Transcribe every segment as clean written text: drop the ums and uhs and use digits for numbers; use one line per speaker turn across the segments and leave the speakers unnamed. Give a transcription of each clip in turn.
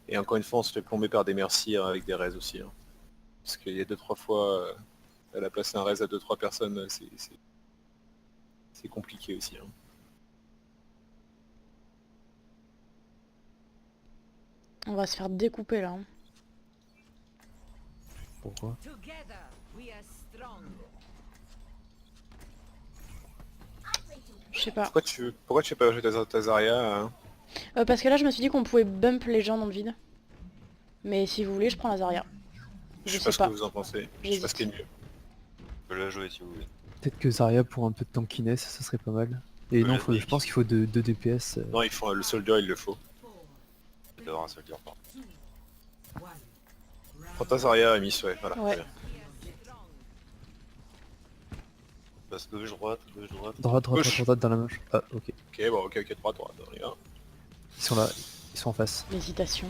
Et encore une fois, on se fait plomber par des merciers avec des raises aussi. Hein. Parce qu'il y a 2-3 fois, elle a placé un raise à 2-3 personnes, c'est compliqué aussi. Hein.
On va se faire découper là. Hein.
Pourquoi?
Je sais pas.
Pourquoi tu fais pas jouer ta Zarya hein
Parce que là je me suis dit qu'on pouvait bump les gens dans le vide. Mais si vous voulez je prends la Zarya.
Je
Je
sais pas
sais
ce que
pas.
vous en pensez. Je sais pas ce qui est mieux.
Je peux la jouer si vous voulez.
Peut-être que Zarya pour un peu de tankiness, ça serait pas mal. Et non, je pense qu'il faut 2 DPS.
Non, il faut le soldier, il le faut.
Il doit avoir un soldier fort.
Prends ta Zarya, Amiss, ouais, voilà.
Ouais.
Très bien.
Passe gauche, droite, gauche, droite.
Droite dans la manche. Ah, ok.
Ok, bon, ok, droite, on y va.
Ils sont là, ils sont en face.
L'hésitation.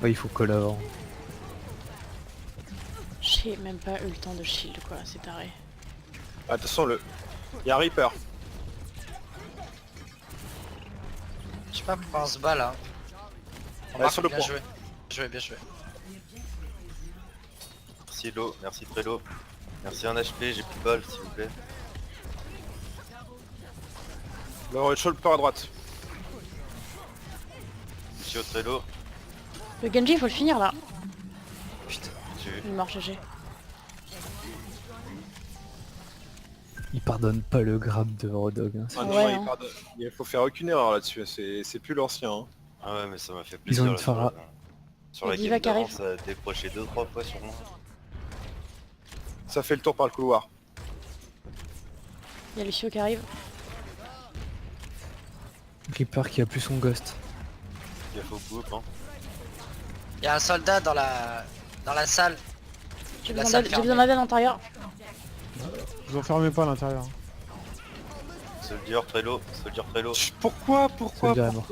Ouais, il faut call avant.
J'ai même pas eu le temps de shield quoi, c'est taré.
Ah, attention, il y a un Reaper.
Je sais pas pourquoi on se bat là.
Sur le
bien
point.
joué. Bien joué.
Merci Lo, merci Trello. Merci un HP, j'ai plus de balles s'il vous plaît.
Le shoulder à droite.
Monsieur Trello,
Le Genji il faut le finir là.
Putain,
j'ai vu.
Il est mort GG.
il pardonne pas le grab de Rodog. Hein.
Ah non,
Ouais,
il
hein.
pardonne. Il faut faire aucune erreur là-dessus, c'est plus l'ancien. Hein.
Ah ouais mais ça m'a fait
Ils
plaisir.
ont une
là,
Pharah.
sur
Et
la
Diva
game
qui
d'avant,
arrive.
ça a décroché 2-3 fois sur moi.
Ça fait le tour par le couloir.
Il y a Lucio qui arrive.
Reaper qui a plus son ghost.
Il faut coupe hein.
Il y a un soldat dans la salle.
J'ai
La
besoin
salle
d'aide
fermée.
à l'intérieur.
Vous enfermez pas à l'intérieur.
Soldier Trello, Soldier Trello.
Pourquoi
Soldier est mort.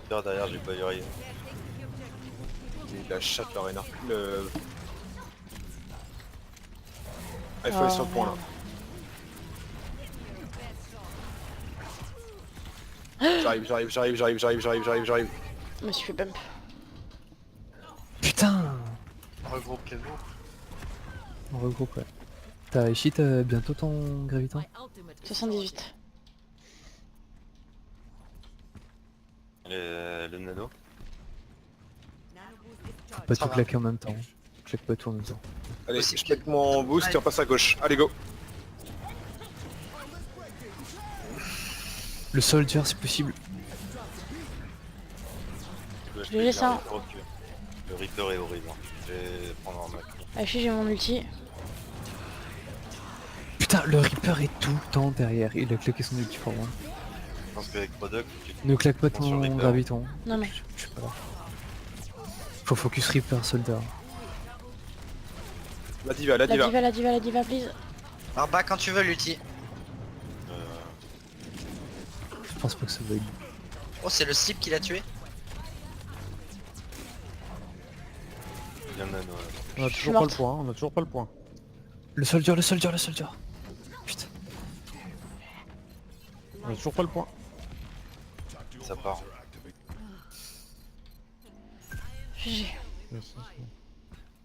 Super derrière, j'ai pas eu rien.
La chatte leur énerve plus le... Ah, il faut aller sur le point là. J'arrive.
Je me suis fait bump.
Putain,
Regroupez-vous.
on regroupe, ouais. T'as Ishii, t'as bientôt ton graviton?
78.
Le nano.
Faut pas
Ça
tout
va.
claquer en même temps. Claque pas tout en même temps.
Allez,
Aussi.
je pète mon boost et on passe à gauche. Allez, go.
Le soldier, c'est possible.
J'ai laissé un.
Le Reaper est horrible. Hein. Je vais prendre un Mac.
Hachi j'ai mon ulti.
Putain, le Reaper est tout le temps derrière. Il a claqué son ulti pour moi.
Je pense qu'avec Product,
Ne claque pas
Sur
ton
Reaper.
graviton.
Non non.
Je suis pas là. Faut focus Reaper, soldier.
La diva.
La diva please.
En bas quand tu veux l'ulti.
Je pense pas que ça va être...
Oh c'est le slip qui l'a tué.
il y a un nano.
On a
Je suis
toujours pas le
morte.
point, on a toujours pas le point.
Le soldier. Putain.
On a toujours pas le point.
Ça part.
GG.
Yes, yes.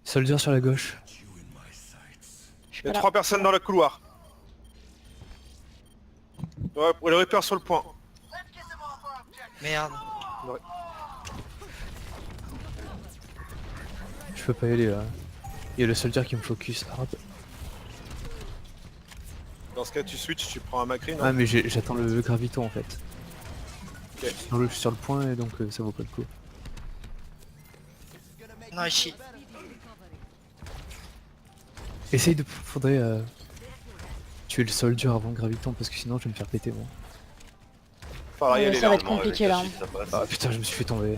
Soldier sur la gauche.
Je suis
Il y a
pas là.
3 personnes dans le couloir. Ouais, le Reaper sur le point.
Merde.
Je peux pas y aller là. Il y a le soldier qui me focus.
Dans ce cas, tu switches, tu prends un Macri, non
Ah mais j'attends le graviton en fait.
Ok.
Je suis sur le point et donc ça vaut pas le coup.
Non Ishi.
Essaye de... Faudrait tuer le soldier avant le graviton parce que sinon je vais me faire péter moi.
Faudra y
Ouais,
aller
ça va
là.
être compliqué, là, hein.
Ça passe.
Ah putain, je me suis fait tomber.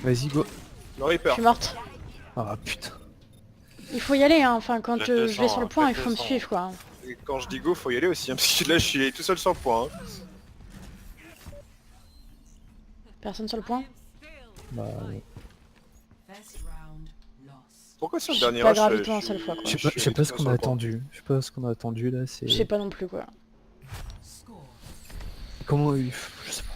Vas-y go.
Le
Je
Reaper.
suis morte.
Ah putain.
Il faut y aller hein. Enfin quand
Faites le
je vais
sang,
sur le
hein,
point il
faites
faut
le
me
sang.
suivre quoi.
Et quand je dis go, faut y aller aussi, hein, parce que là, je suis tout seul sur le point. Hein.
Personne sur le point.
Bah ouais.
Pourquoi sur le
Je suis
dernier
pas
rush
gravito un seul fois, quoi.
Je sais pas ce qu'on a attendu. Je sais pas ce qu'on a attendu là, c'est...
Je sais pas non plus quoi.
Comment... Je sais pas.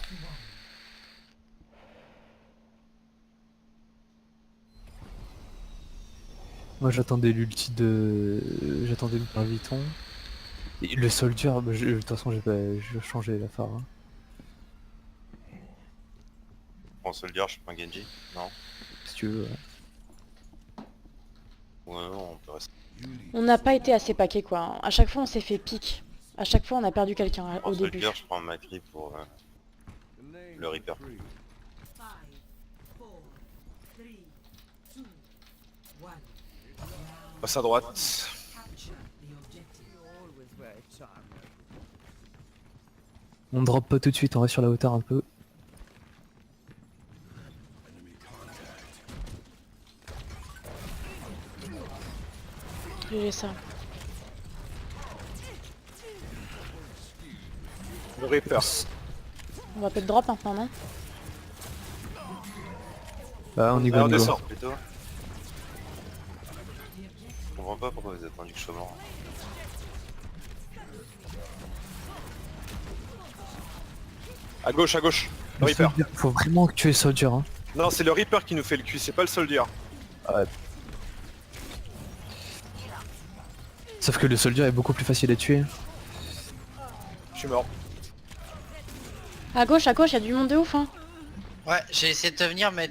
Moi j'attendais l'ulti de... J'attendais le graviton. Et le soldier, bah, de toute façon je vais changer la phare. Hein.
Prends soldier, je prends Genji. Non.
Si tu veux.
Ouais, non, on peut rester.
On n'a pas été assez paquet quoi. À chaque fois on s'est fait pique. À chaque fois on a perdu quelqu'un
Je
au
prends
début.
soldier, je prends Macri pour le Reaper.
Passe à droite.
On drop pas tout de suite, on reste sur la hauteur un peu.
J'ai ça.
Le Reaper.
On va peut-être drop maintenant non?
Bah on y
Ah,
go,
on
on y go.
descend.
Plutôt. Je comprends pas pourquoi vous avez attendu que je sois mort.
À gauche, le
Le
Reaper.
soldier, faut vraiment que tu es soldier. Hein.
Non, c'est le Reaper qui nous fait le cul, c'est pas le soldier.
Sauf que le soldier est beaucoup plus facile à tuer.
Je suis mort.
À gauche, y a du monde de ouf hein.
Ouais, j'ai essayé de te venir, mais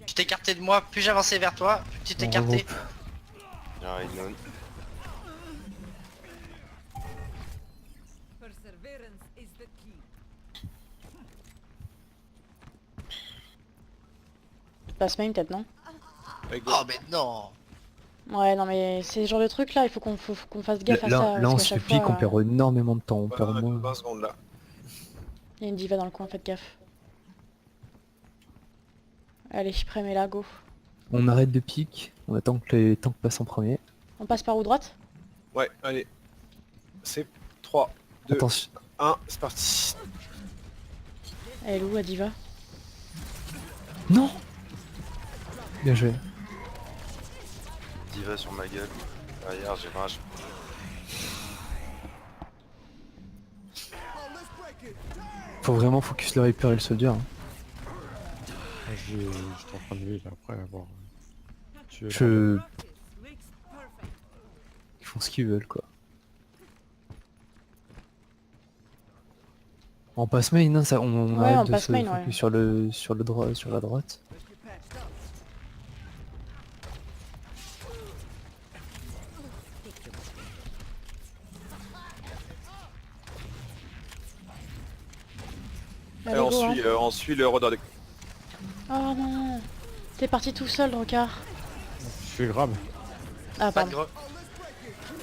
tu t'es écarté de moi. Plus j'avançais vers toi, plus tu t'es
On
écarté.
regroupe.
J'ai un Redmond.
Passe main peut-être non?
Avec
Oh mais non.
Ouais non mais c'est ce genre de truc là, il faut qu'on fasse gaffe à ça.
Là on
Parce
se
qu'à
fait
chaque
pique,
fois,
on perd énormément de temps. On perd au moins...
20 secondes là.
Il y a une diva dans le coin, faites gaffe. Allez, prêt là, go.
On arrête de pique, on attend que les tanks passent en premier.
On passe par où droite?
Ouais, allez. C'est 3, 2,
Attention.
1, c'est parti.
Elle est où la diva?
Non. Bien joué.
Diva sur ma gueule. Derrière, j'ai 20 HP.
Faut vraiment focus le Reaper et le soldier. Hein.
J'étais en train de lui là, après avoir tué.
Ils font ce qu'ils veulent quoi. En passe main, hein, ça, on
Ouais,
arrête
en
de
passe
se
main,
focus
ouais.
sur la droite.
Allez,
Et
go, hein.
on suit le Roderick.
Oh non. T'es parti tout seul, Drocard.
Je suis grave.
Ah
Pas de
pardon.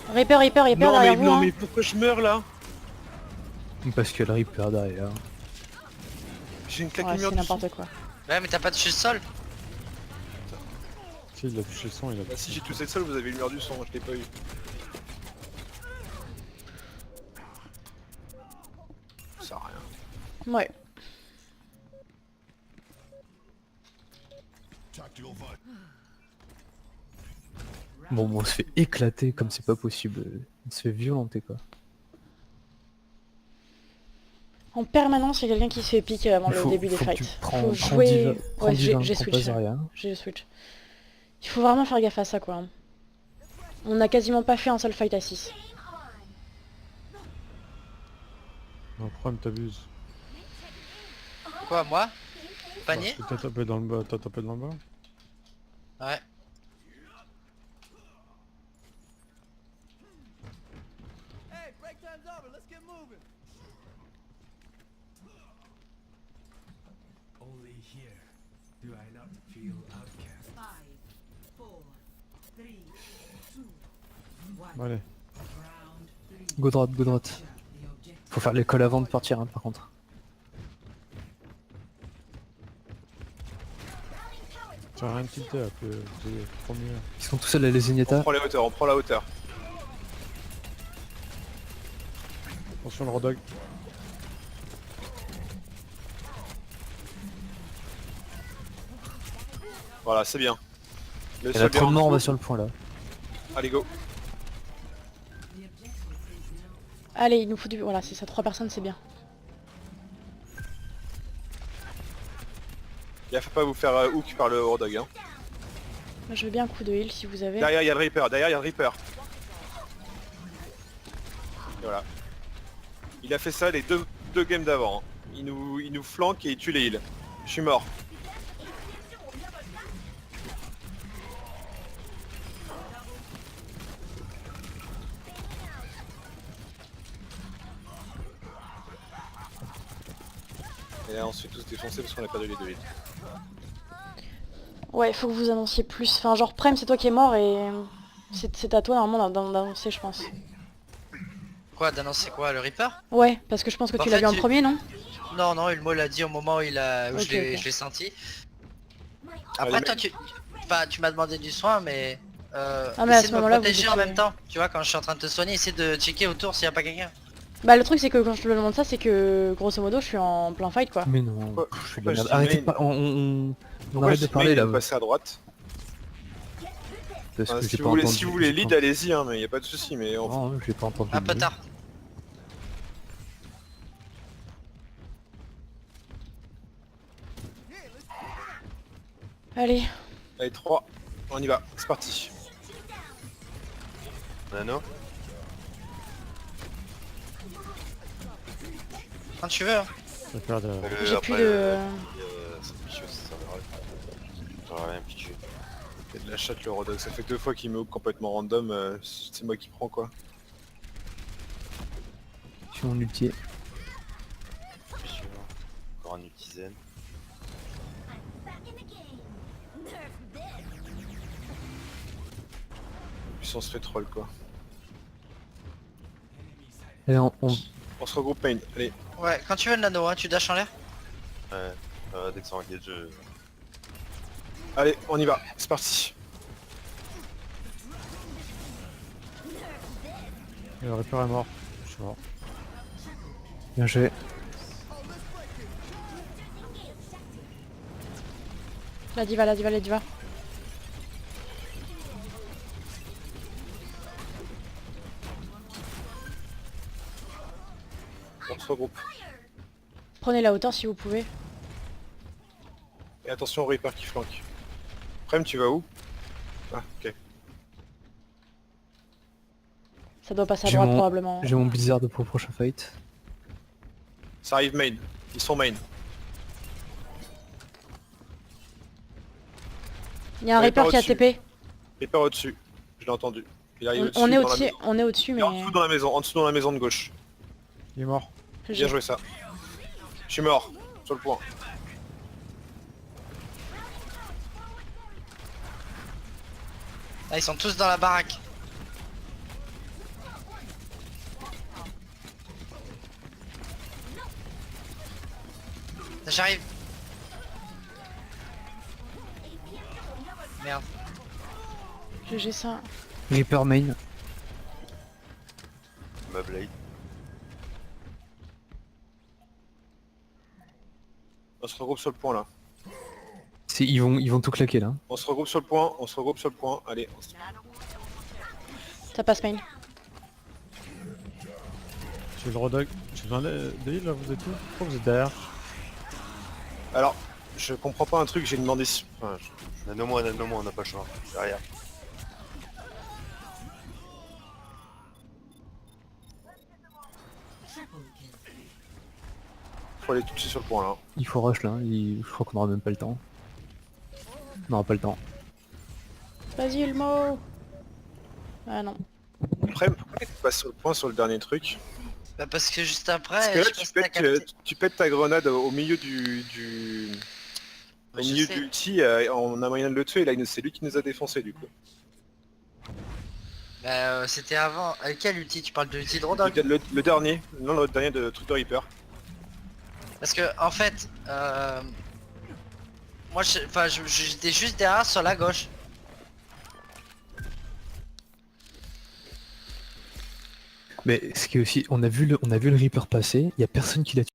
gros.
Reaper derrière vous hein.
pourquoi je meurs là?
Parce que le Reaper derrière.
J'ai une claque
Ouais,
lumière
c'est
dessus.
n'importe quoi.
Ouais mais t'as pas touché le sol.
Si, il a touché le son, il a
Bah, si j'ai touché le sol, vous avez lumière du son, je l'ai pas eu. Ça sert à rien.
Ouais.
Bon, on se fait éclater comme c'est pas possible. On se fait violenter quoi.
En permanence, il y a quelqu'un qui se fait pique avant
Il
le
faut-
début des
faut que
fights.
tu prends-
Faut
prends
jouer...
prends
Ouais,
Diva,
j'ai
prends
switch.
pas Zarya.
J'ai switch. Il faut vraiment faire gaffe à ça quoi. On a quasiment pas fait un seul fight à 6.
un problème, t'abuses.
Quoi moi? Panier?
T'as tapé dans le bas, t'as tapé dans le bas.
Ouais.
Allez.
Go droite, go droite. Faut faire l'école avant de partir hein, par contre.
Tu as rien tilté, t'es premier.
Ils sont tous seuls à les
On
Zenyatta.
prend les hauteurs, on prend la hauteur.
Attention le Rodog.
Voilà, c'est bien. Le
Il y en a
soldier
trop
en
de morts, on va
dessous.
sur le point là.
Allez go.
Allez, il nous faut du... Voilà, c'est ça, 3 personnes, c'est bien.
Il faut pas vous faire hook par le Hordog. Hein.
Moi, je veux bien un coup de heal si vous avez.
Derrière il y a le Reaper, derrière il y a le Reaper. Et voilà. Il a fait ça les deux games d'avant. Hein. Il nous flanque et il tue les heals. Je suis mort. Et là ensuite tous défoncer parce qu'on a perdu les 2 heals.
Ouais, faut que vous annonciez plus. Enfin, genre, Prem, c'est toi qui es mort et... C'est à toi, normalement, d'annoncer, je pense.
Quoi, d'annoncer quoi, le Reaper?
Ouais, parce que je pense que
En
tu l'as
fait,
vu en premier, non?
Non, non, Ulmo l'a dit au moment où, où
Ok,
je
ok.
l'ai senti.
Allez,
Après, toi, tu m'as demandé du soin, mais...
Ah, mais à
essaie
ce
de me
moment-là, vous
protéger en
étiez-
même temps. Tu vois, quand je suis en train de te soigner, essaie de checker autour s'il n'y a pas quelqu'un.
Bah, le truc, c'est que quand je te demande ça, c'est que, grosso modo, je suis en plein fight, quoi.
Mais non,
Ouais,
je fais de la
ouais,
merde.
je dis
Arrêtez de
main.
pas... On
Pourquoi
arrête
je
de
dis
parler
main,
là.
il est passé à droite.
Parce
Enfin,
que j'ai
si,
pas
vous voulez,
entendu.
si vous voulez lead, allez-y, hein, mais il y a pas de souci. Mais on...
Non, j'ai pas entendu.
Un peu
le
tard.
Allez.
Allez 3, on y va, c'est parti.
Nano.
Quand tu veux. Hein.
Je vais faire de...
J'ai plus de...
C'est vicieux, ça m'arrête. J'aurais rien pitié.
Il y a de la chatte le Rodog, ça fait 2 fois qu'il me hook complètement random, c'est moi qui prends quoi.
Je suis mon ulti.
Vicieux. Encore un ultizen.
Puissance fait troll quoi.
Allez,
On se regroupe main, allez.
Ouais, quand tu veux le nano, hein, tu dashes en l'air.
Ouais. Dès que ça engage, je...
Allez, on y va, c'est parti.
Le Reaper est mort. Je suis mort.
bien joué.
La diva, la diva, la diva.
On se regroupe.
Prenez la hauteur si vous pouvez.
Et attention au Reaper qui flanque. Prem, tu vas où? Ah, ok.
Ça doit passer à
J'ai
droite,
mon-
probablement.
J'ai mon blizzard pour le prochain fight.
Ça arrive main, ils sont main.
Il y a un
Ouais,
Reaper
par
qui a
au-dessus.
TP.
Reaper au-dessus, je l'ai entendu. Il arrive au-dessus.
On est
dans la
au-dessus,
maison.
on est au-dessus,
Il
mais...
est en dessous dans la maison, en dessous dans la maison de gauche.
Il est mort.
j'ai-
Bien joué ça. Je suis mort, sur le point.
Ah, ils sont tous dans la baraque. J'arrive. Merde.
GG ça.
Reaper main.
Ma blade.
On se regroupe sur le point là.
Ils vont tout claquer là.
On se regroupe sur le point, on se regroupe sur le point. Allez,
Ça passe main.
J'ai le Rodog. J'ai besoin de heal là, vous êtes où? Pourquoi vous êtes derrière?
alors, je comprends pas un truc, j'ai demandé si... Enfin,
Nano-moi, on n'a pas le choix. Derrière.
faut aller tout de suite sur le point là.
Il faut rush là. Je crois qu'on aura même pas le temps. On aura pas le temps.
Vas-y, le mot. Ah non.
Après, pourquoi tu passes sur le point sur le dernier truc?
Bah parce que juste après,
Parce que là,
je sais pas si t'as capté.
tu pètes ta grenade au milieu au
Ouais, je
milieu
sais.
du ulti, on a moyen de le tuer, là c'est lui qui nous a défoncé du coup.
Bah c'était avant. Quel ulti? Tu parles de l'ulti de Rodog?
Le dernier, non le dernier de truc de Reaper.
Parce que en fait, moi j'étais juste derrière sur la gauche.
Mais ce qui est aussi, on a vu le Reaper passer. Il y a personne qui l'a tué.